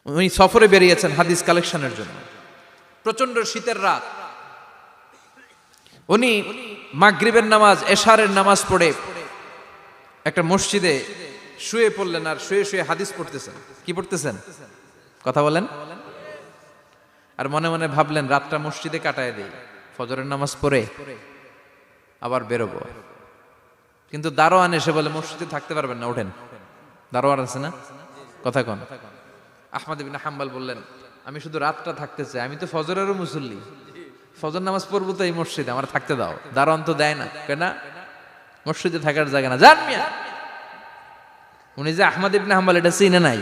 উনি সফরে বেরিয়েছেন হাদিস কালেকশনের জন্য। প্রচন্ড শীতের রাত, উনি মাগরিবের নামাজ, এশারের নামাজ পড়ে একটা মসজিদে শুয়ে পড়লেন, আর শুয়ে শুয়ে হাদিস পড়তেছেন। কি পড়তেছেন? কথা বলেন। আর মনে মনে ভাবলেন রাতটা মসজিদে কাটায় দেই, ফজরের নামাজ পড়ে আবার বেরোবো। কিন্তু দারোয়ান এসে বলে মসজিদে থাকতে পারবেন না, ওঠেন। দারোয়ান আছে না, কথা কন। আহমদ ইবনে হাম্বল বললেন আমি শুধু রাতটা থাকতে চাই, আমি তো ফজরেরও মুসল্লি, ফজর নামাজ পড়বো তো এই মসজিদে, আমার থাকতে দাও। দারোয়ান তো দেয় না, কেন? মসজিদে থাকার জায়গা না, যান মিয়া। উনি যে আহমদ ইবনে হাম্বল এটা চিনে নাই,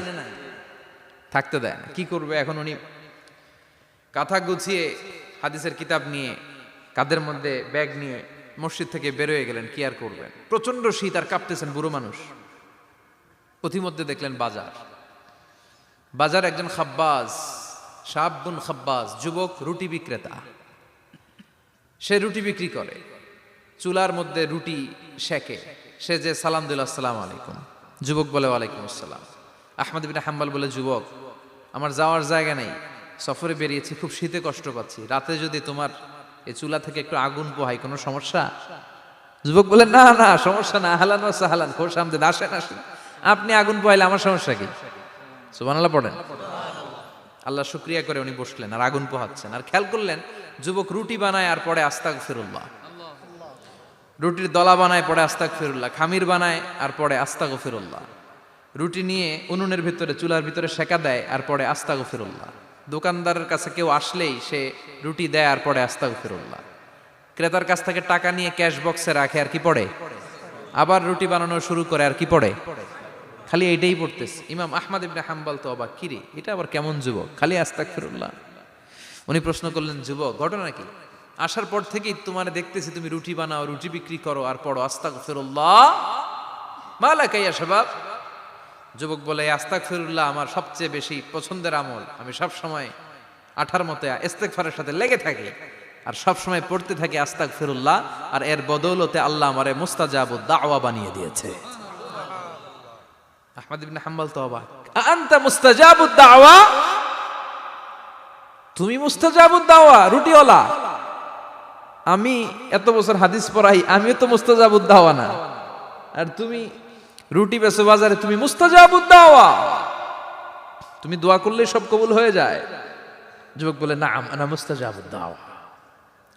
থাকতে দেয় না। কি করবে এখন? উনি কাঁথা গুছিয়ে হাদিসের কিতাব নিয়ে কাঁধের মধ্যে ব্যাগ নিয়ে মসজিদ থেকে বেরোয় গেলেন। কি আর করবেন, প্রচন্ড শীত, আর কাঁপতেছেন, বুড়ো মানুষ। পথিমধ্যে দেখলেন বাজার, বাজার একজন খাব্বাজ, শাবুন খাব্বাজ, যুবক রুটি বিক্রেতা। সে রুটি বিক্রি করে, চুলার মধ্যে রুটি সেকে। সে যে সালাম দিল আসসালামু আলাইকুম, যুবক বলে ওয়ালাইকুম আসসালাম। আহমদ ইবনে হাম্বল বলে যুবক আমার যাওয়ার জায়গা নেই, সফরে বেরিয়েছি, খুব শীতে কষ্ট পাচ্ছি, রাতে যদি তোমার এই চুলা থেকে একটু আগুন পোহাই কোনো সমস্যা? যুবক বলে না না সমস্যা না, আহলান ওয়া সাহলান, খোশ আমদেদ, আসেন আসেন, আপনি আগুন পোহাইলে আমার সমস্যা কি? সুবহানাল্লাহ পড়েন। আল্লাহ শুকরিয়া করে উনি বসলেন আর আগুন পোহাচ্ছেন। আর খেয়াল করলেন যুবক রুটি বানায় আর পরে আস্তাগফিরুল্লাহ, রুটির দলা বানায় পরে আস্তাগফিরুল্লাহ, খামির বানায় আর পরে আস্তাগফিরুল্লাহ, রুটি নিয়ে উনুনের ভিতরে চুলার ভিতরে সেকা দেয় আর পরে আস্তাগফিরুল্লাহ। দোকানদারের কাছে কেউ আসলেই সে রুটি দেয় আর পরে আস্তাগফিরুল্লাহ। ক্রেতার কাছ থেকে টাকা নিয়ে ক্যাশ বক্সে রাখে আর কি পড়ে, আবার রুটি বানানো শুরু করে আর কি পড়ে, খালি এইটাই পড়তেছে। ইমাম আহমদ ইবনে হাম্বল তো অবাক, কিরে এটা আবার কেমন যুবক, খালি আস্তাগফিরুল্লাহ। উনি প্রশ্ন করলেন যুবক ঘটনা কি? আসার পর থেকেই তোমার দেখতেছি তুমি রুটি বানাও, রুটি বিক্রি করো আর পড়ো আস্তাগফিরুল্লাহ, মালাকা ইয়া শাবাব। যুবক বলে আস্তাগফিরুল্লাহ আমার সবচেয়ে বেশি পছন্দের আমল, আমি সব সময় আঠার মতো ইস্তেগফারের সাথে লেগে থাকি আর সব সময় পড়তে থাকি আস্তাগফিরুল্লাহ, আর এর বদৌলতে আল্লাহ আমারে মুস্তাজাবুদ দাওয়া বানিয়ে দিয়েছে। আহমদ ইবনে হাম্বল তো অবাক, আনতা মুস্তাজাবুদ দাওয়া, তুমি মুস্তাজাবুদ দাওয়া, রুটিওয়ালা। আমি এত বছর হাদিস পড়াই, আমিও তো মুস্তাজাবুদ দাওয়া না, আর তুমি রুটি বেচো বাজারে, তুমি মুস্তাজাবুদ দাওয়া, তুমি দোয়া করলে সব কবুল হয়ে যায়। যুবক বলে না আনা মুস্তাজাবুদ দাওয়া,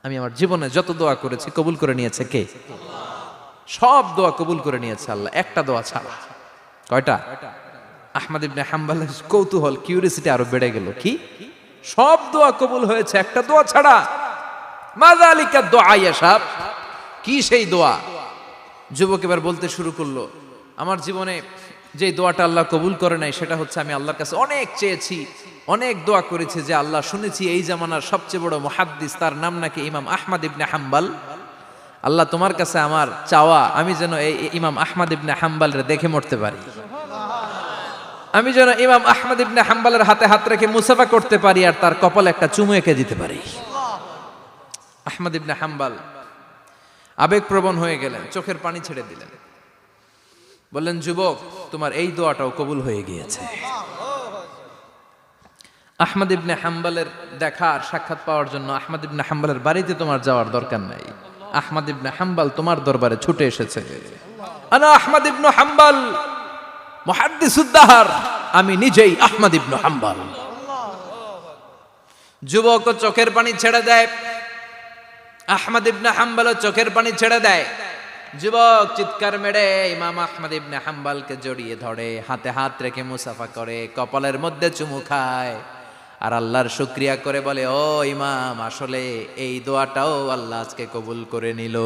আমি আমার জীবনে যত দোয়া করেছি কবুল করে নিয়েছে কে? সব দোয়া কবুল করে নিয়েছে আল্লাহ, একটা দোয়া ছাড়া। কয়টা? আহমদ ইবনে হাম্বলের কৌতূহল, কিউরিসিটি আরো বেড়ে গেল। কি? সব দোয়া কবুল হয়েছে একটা দোয়া ছাড়া। মাযালিকা দুআ ইয়া শাব, কি সেই দোয়া? যুবক এবার বলতে শুরু করলো আমার জীবনে যে দোয়াটা আল্লাহ কবুল করে নাই সেটা হচ্ছে আমি আল্লাহর কাছে অনেক চেয়েছি, অনেক দোয়া করেছি যে আল্লাহ শুনেছি এই জামানার সবচেয়ে বড় মুহাদ্দিস, তার নাম নাকি ইমাম আহমদ ইবনে হাম্বল। আল্লাহ তোমার কাছে আমার চাওয়া আমি যেন এই ইমাম আহমদ ইবনে হাম্বলরে দেখে মরতে পারি, আমি যেন ইমাম আহমদ ইবনে হাম্বলের হাতে হাত রেখে মুসাফা করতে পারি আর তার কপালে একটা চুমু এঁকে দিতে পারি। আহমদ ইবনে হাম্বল আবেগপ্রবণ হয়ে গেলেন, চোখের পানি ছেড়ে দিলেন, বললেন যুবক তোমার এই দোয়াটাও কবুল হয়ে গিয়েছে। আহমদ ইবনে হাম্বলের দেখা আর সাক্ষাৎ পাওয়ার জন্য আহমদ ইবনে হাম্বলের বাড়িতে তোমার যাওয়ার দরকার নাই, আহমদ ইবনে হাম্বল তোমার দরবারে ছুটে এসেছে। আনা আহমদ ইবনে হাম্বল মুহাদ্দিসুদ দাহর, আমি নিজেই আহমদ ইবনে হাম্বল। যুবক চোখের পানি ছেড়ে দেয়, আহমদ ইবনে হাম্বল চোখের পানি ছেড়ে দেয়। যুবক চিৎকার মেরে ইমাম আহমদ ইবনে হাম্বলকে জড়িয়ে ধরে, হাতে হাত রেখে মুসাফা করে, কপালের মধ্যে চুমু খায় আর আল্লাহর শুকরিয়া করে বলে ও ইমাম আসলে এই দোয়াটাও আল্লাহ আজকে কবুল করে নিল।